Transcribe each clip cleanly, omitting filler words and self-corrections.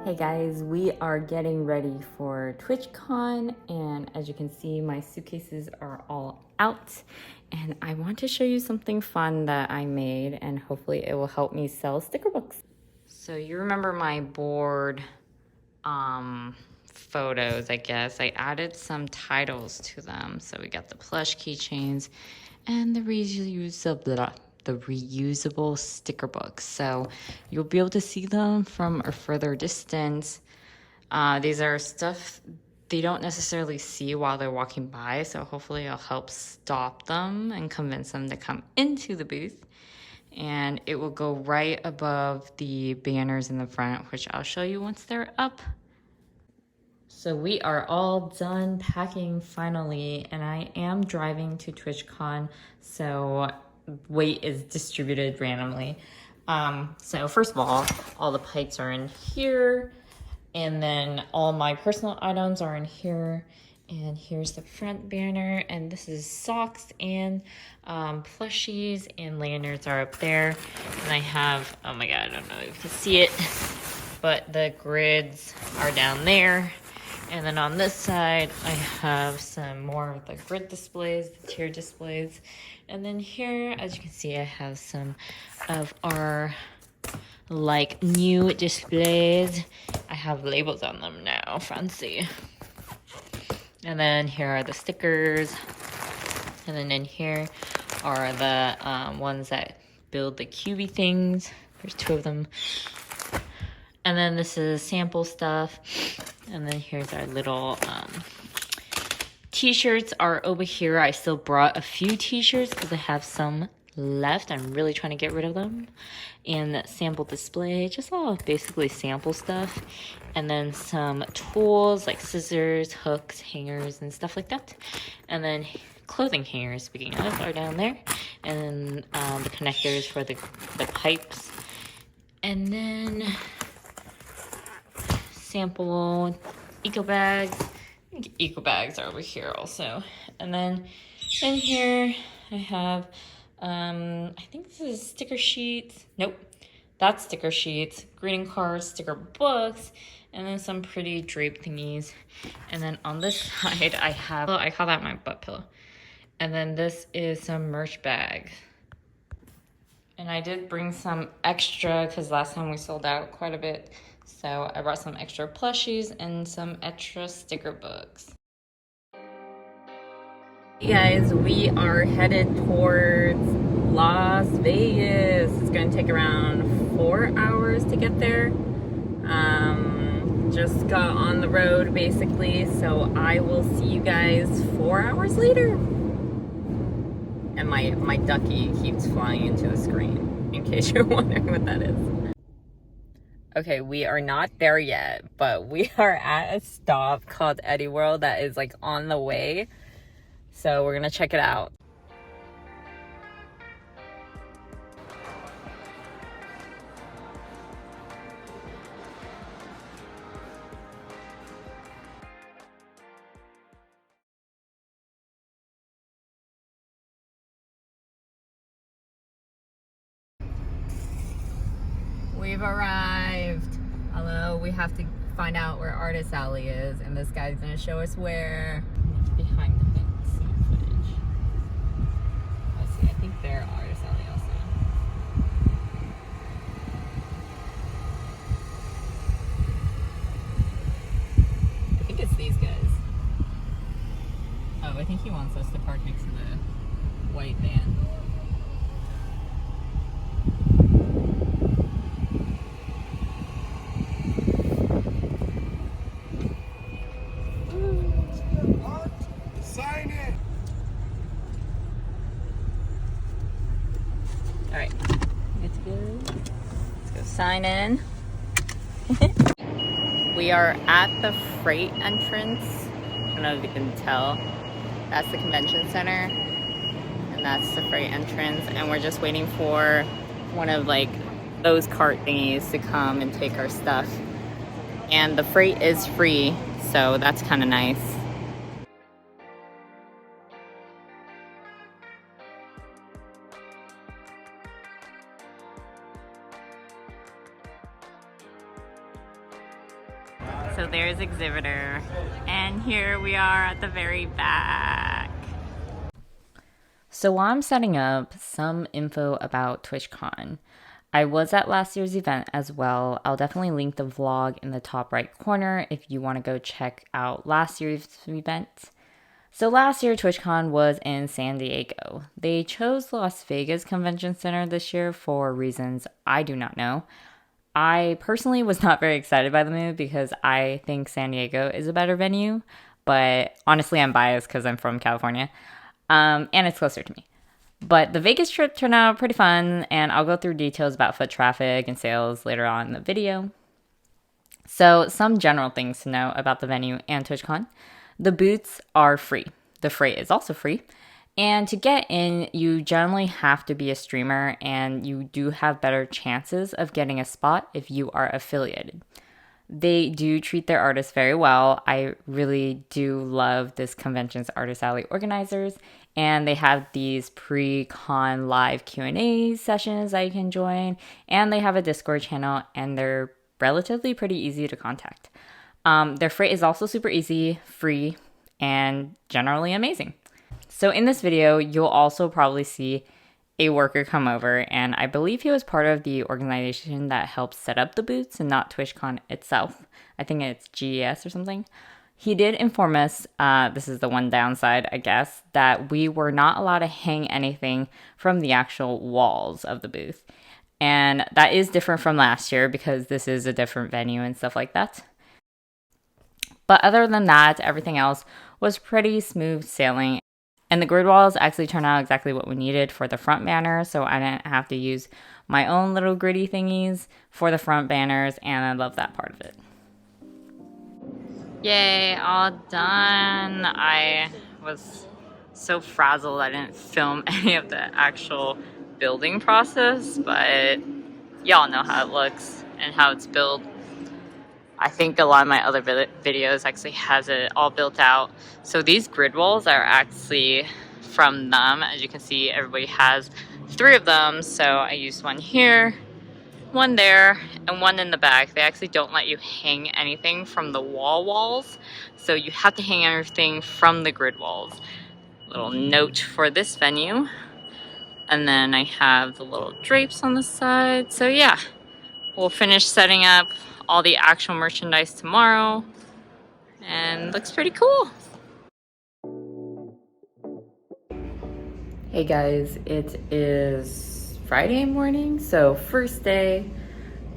Hey guys, we are getting ready for TwitchCon, and as you can see, my suitcases are all out, and I want to show you something fun that I made, and hopefully it will help me sell sticker books. So you remember my board photos, I guess. I added some titles to them. So we got the plush keychains and the reusable sticker books. So you'll be able to see them from a further distance. These are stuff they don't necessarily see while they're walking by, so hopefully I'll help stop them and convince them to come into the booth. And it will go right above the banners in the front, which I'll show you once they're up. So we are all done packing finally, and I am driving to TwitchCon, so weight is distributed randomly. So first of all the pikes are in here, and then all my personal items are in here. And here's the front banner, and this is socks and plushies, and lanyards are up there. And I have, oh my god, I don't know if you can see it, but the grids are down there. And then on this side, I have some more of the grid displays, the tier displays. And then here, as you can see, I have some of our like new displays. I have labels on them now, fancy. And then here are the stickers. And then in here are the ones that build the cubey things. There's 2 of them. And then this is sample stuff. And then here's our little t-shirts are over here. I still brought a few t-shirts because I have some left. I'm really trying to get rid of them. And sample display, just all basically sample stuff. And then some tools like scissors, hooks, hangers, and stuff like that. And then clothing hangers, speaking of, are down there. And then the connectors for the pipes. And then sample eco bags. I think eco bags are over here also. And then in here I have I think this is sticker sheets. Nope, that's sticker sheets, greeting cards, sticker books, and then some pretty drape thingies. And then on this side I have, I call that my butt pillow. And then this is some merch bags. And I did bring some extra because last time we sold out quite a bit. So I brought some extra plushies and some extra sticker books. Hey guys, we are headed towards Las Vegas. It's going to take around 4 hours to get there. Just got on the road basically, so I will see you guys 4 hours later. And my ducky keeps flying into the screen, in case you're wondering what that is. Okay, we are not there yet, but we are at a stop called Eddie World that is like on the way. So we're gonna check it out. We've arrived. Although we have to find out where Artist Alley is, and this guy's gonna show us where. Behind the footage. Let's see, I think they're Artist Alley also. I think it's these guys. Oh, I think he wants us to park next to the white van. Alright, good to go. Let's go sign in. We are at the freight entrance. I don't know if you can tell. That's the convention center. And that's the freight entrance. And we're just waiting for one of like those cart thingies to come and take our stuff. And the freight is free, so that's kind of nice. So there's exhibitor, and here we are at the very back. So while I'm setting up, some info about TwitchCon. I was at last year's event as well. I'll definitely link the vlog in the top right corner if you want to go check out last year's event. So last year, TwitchCon was in San Diego. They chose Las Vegas Convention Center this year for reasons I do not know. I personally was not very excited by the move because I think San Diego is a better venue, but honestly, I'm biased because I'm from California, and it's closer to me. But the Vegas trip turned out pretty fun, and I'll go through details about foot traffic and sales later on in the video. So some general things to know about the venue and TwitchCon. The booths are free. The freight is also free. And to get in, you generally have to be a streamer, and you do have better chances of getting a spot if you are affiliated. They do treat their artists very well. I really do love this convention's Artist Alley organizers, and they have these pre-con live Q&A sessions that you can join, and they have a Discord channel, and they're relatively pretty easy to contact. Their freight is also super easy, free, and generally amazing. So in this video, you'll also probably see a worker come over, and I believe he was part of the organization that helped set up the booths and not TwitchCon itself. I think it's GES or something. He did inform us, this is the one downside, I guess, that we were not allowed to hang anything from the actual walls of the booth. And that is different from last year because this is a different venue and stuff like that. But other than that, everything else was pretty smooth sailing. And the grid walls actually turned out exactly what we needed for the front banner, so I didn't have to use my own little gritty thingies for the front banners, and I love that part of it. Yay, all done. I was so frazzled I didn't film any of the actual building process, but y'all know how it looks and how it's built. I think a lot of my other videos actually has it all built out. So these grid walls are actually from them. As you can see, everybody has 3 of them. So I used one here, one there, and one in the back. They actually don't let you hang anything from the walls. So you have to hang everything from the grid walls. Little note for this venue. And then I have the little drapes on the side. So yeah, we'll finish setting up all the actual merchandise tomorrow, and looks pretty cool. Hey guys, it is Friday morning, so first day.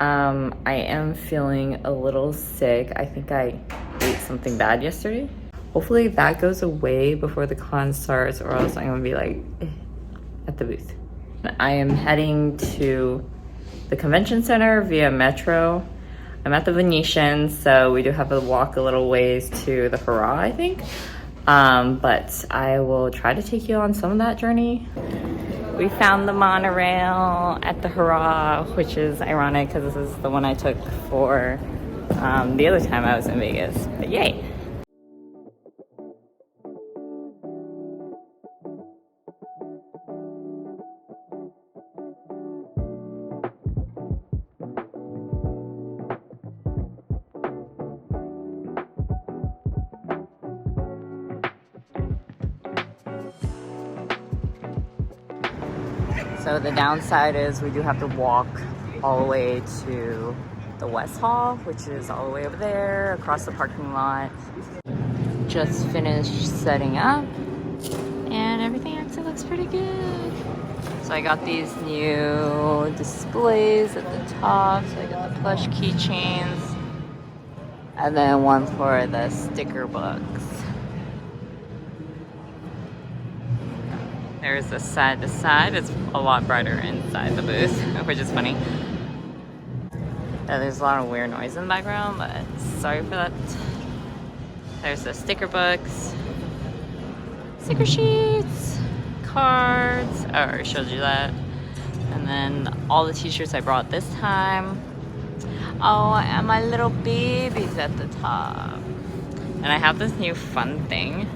I am feeling a little sick. I think I ate something bad yesterday. Hopefully that goes away before the con starts, or else I'm gonna be like at the booth. I am heading to the convention center via metro. I'm at the Venetian, so we do have to walk a little ways to the Hurrah, I think. But I will try to take you on some of that journey. We found the monorail at the Hurrah, which is ironic because this is the one I took for the other time I was in Vegas. But yay! So the downside is we do have to walk all the way to the West Hall, which is all the way over there across the parking lot. Just finished setting up, and everything actually looks pretty good. So I got these new displays at the top. So I got the plush keychains, and then one for the sticker books. There's the side to side. It's a lot brighter inside the booth, which is funny. There's a lot of weird noise in the background, but sorry for that. There's the sticker books, sticker sheets, cards. Oh, I already showed you that. And then all the t-shirts I brought this time. Oh, and my little baby's at the top. And I have this new fun thing.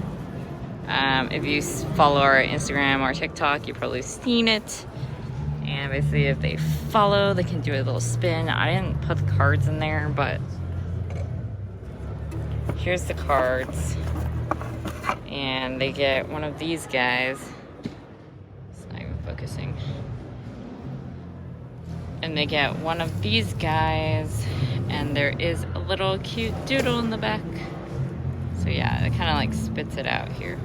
If you follow our Instagram or TikTok, you've probably seen it. And basically if they follow, they can do a little spin. I didn't put the cards in there, but here's the cards. And they get one of these guys. It's not even focusing. And they get one of these guys, and there is a little cute doodle in the back. So yeah, it kind of like spits it out here.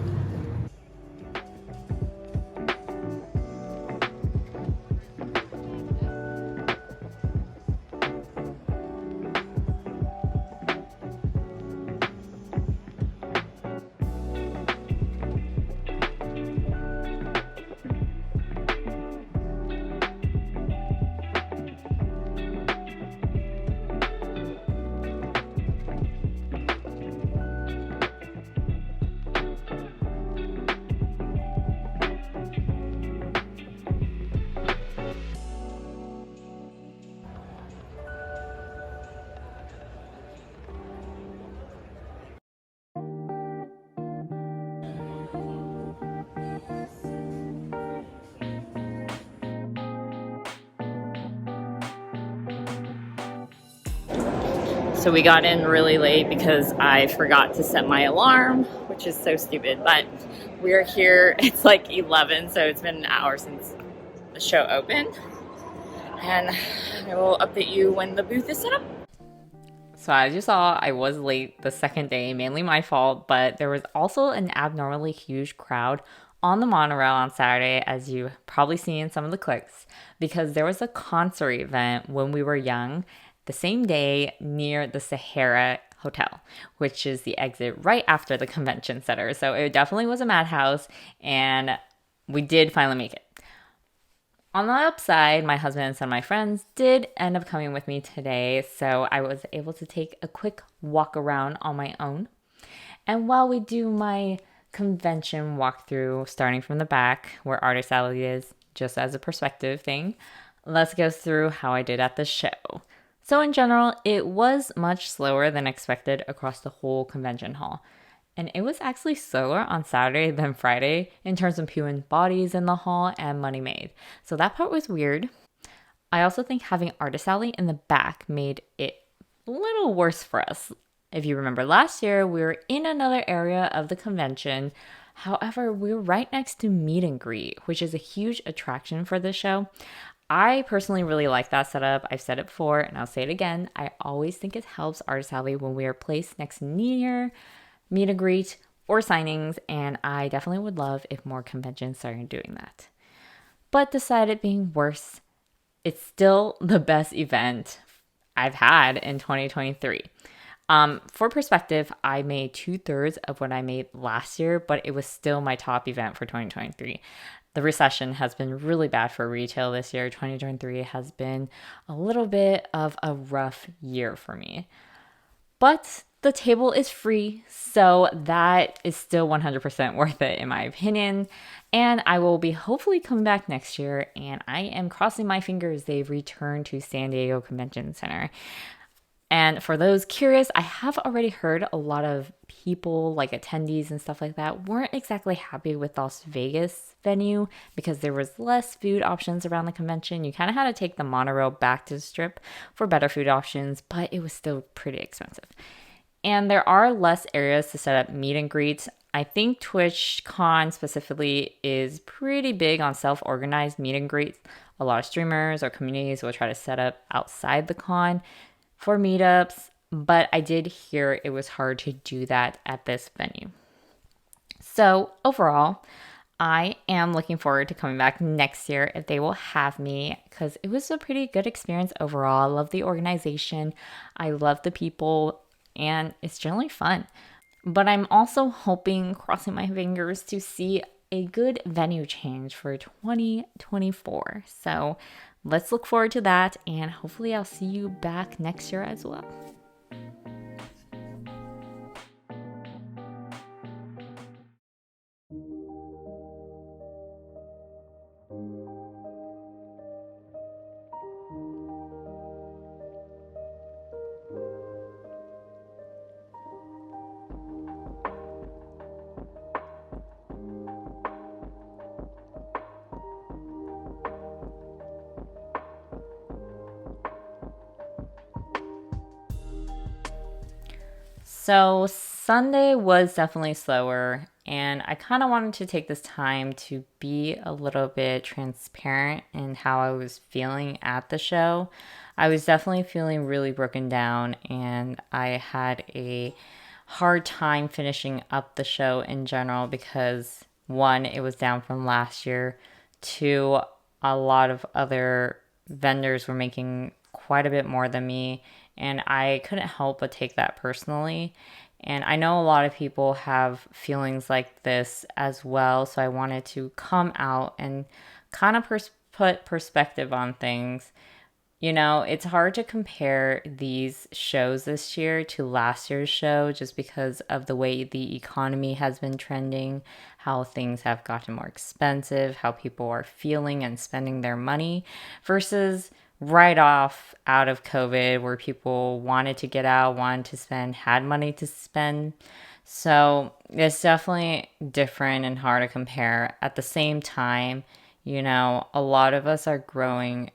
So we got in really late because I forgot to set my alarm, which is so stupid, but we're here. It's like 11, so it's been an hour since the show opened. And I will update you when the booth is set up. So as you saw, I was late the second day, mainly my fault, but there was also an abnormally huge crowd on the monorail on Saturday, as you probably seen in some of the clips, because there was a concert event when we were young, the same day near the Sahara Hotel, which is the exit right after the convention center. So it definitely was a madhouse, and we did finally make it. On the upside, my husband and some of my friends did end up coming with me today, so I was able to take a quick walk around on my own. And while we do my convention walkthrough, starting from the back where Artist Alley is, just as a perspective thing, let's go through how I did at the show. So in general, it was much slower than expected across the whole convention hall. And it was actually slower on Saturday than Friday in terms of human bodies in the hall and money made. So that part was weird. I also think having Artist Alley in the back made it a little worse for us. If you remember last year, we were in another area of the convention. However, we were right next to Meet and Greet, which is a huge attraction for this show. I personally really like that setup. I've said it before and I'll say it again. I always think it helps Artist Alley when we are placed next near Meet and Greet or signings, and I definitely would love if more conventions started doing that. But despite it being worse, it's still the best event I've had in 2023. For perspective, I made 2/3 of what I made last year, but it was still my top event for 2023. The recession has been really bad for retail this year. 2023 has been a little bit of a rough year for me. But the table is free, so that is still 100% worth it in my opinion. And I will be hopefully coming back next year, and I am crossing my fingers they've returned to San Diego Convention Center. And for those curious, I have already heard a lot of people, like attendees and stuff like that, weren't exactly happy with Las Vegas venue because there was less food options around the convention. You kind of had to take the monorail back to the strip for better food options, but it was still pretty expensive. And there are less areas to set up meet and greets. I think TwitchCon specifically is pretty big on self-organized meet and greets. A lot of streamers or communities will try to set up outside the con for meetups, but I did hear it was hard to do that at this venue. So overall, I am looking forward to coming back next year if they will have me, because it was a pretty good experience overall. I love the organization, I love the people, and it's generally fun. But I'm also hoping, crossing my fingers, to see a good venue change for 2024. So let's look forward to that, and hopefully I'll see you back next year as well. So Sunday was definitely slower, and I kind of wanted to take this time to be a little bit transparent in how I was feeling at the show. I was definitely feeling really broken down, and I had a hard time finishing up the show in general because one, it was down from last year. Two, a lot of other vendors were making quite a bit more than me, and I couldn't help but take that personally. And I know a lot of people have feelings like this as well, so I wanted to come out and kind of put perspective on things. You know, it's hard to compare these shows this year to last year's show just because of the way the economy has been trending, how things have gotten more expensive, how people are feeling and spending their money versus right off out of COVID where people wanted to get out, wanted to spend, had money to spend. So it's definitely different and hard to compare. At the same time, you know, a lot of us are growing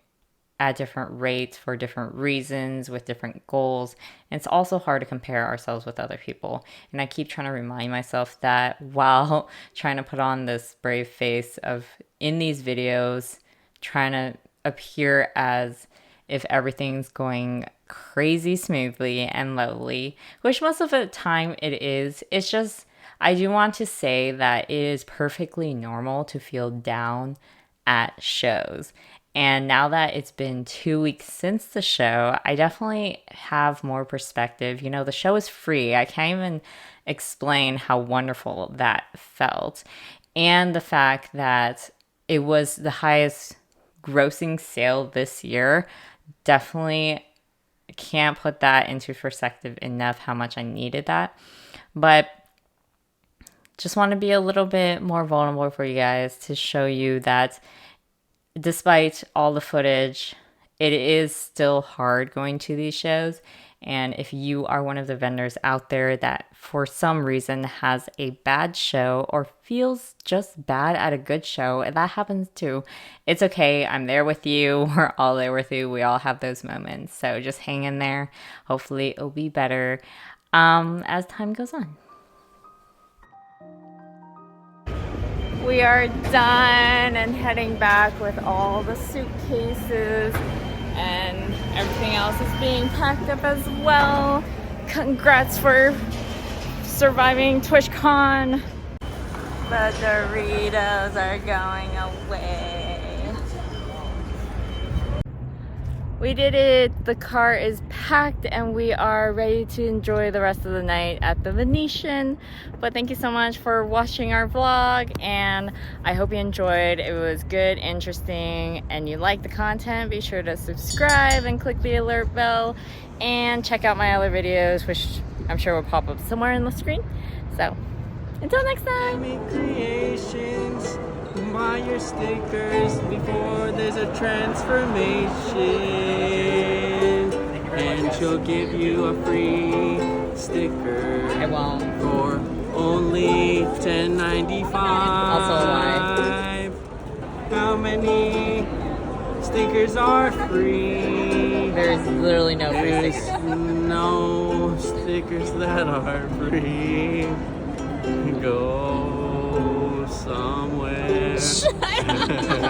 at different rates for different reasons with different goals. And it's also hard to compare ourselves with other people. And I keep trying to remind myself that while trying to put on this brave face of in these videos, trying to appear as if everything's going crazy smoothly and lovely, which most of the time it is. It's just, I do want to say that it is perfectly normal to feel down at shows. And now that it's been 2 weeks since the show, I definitely have more perspective. You know, the show is free. I can't even explain how wonderful that felt. And the fact that it was the highest grossing sale this year, definitely can't put that into perspective enough how much I needed that. But just want to be a little bit more vulnerable for you guys to show you that despite all the footage, it is still hard going to these shows. And if you are one of the vendors out there that for some reason has a bad show or feels just bad at a good show, and that happens too, it's okay. I'm there with you. We're all there with you. We all have those moments. So just hang in there. Hopefully it'll be better as time goes on. We are done and heading back with all the suitcases, and everything else is being packed up as well. Congrats for surviving TwitchCon. The Doritos are going away. We did it. The car is packed and we are ready to enjoy the rest of the night at the Venetian. But thank you so much for watching our vlog, and I hope you enjoyed. It was good, interesting, and you like the content. Be sure to subscribe and click the alert bell and check out my other videos, which I'm sure will pop up somewhere on the screen. So until next time. Emii Creations. Buy your stickers before there's a transformation, and she'll give you a free sticker. I won't. For only $10.95. Also a lie. How many stickers are free? There's literally no free There's stickers. no stickers that are free. Go somewhere. Shut up.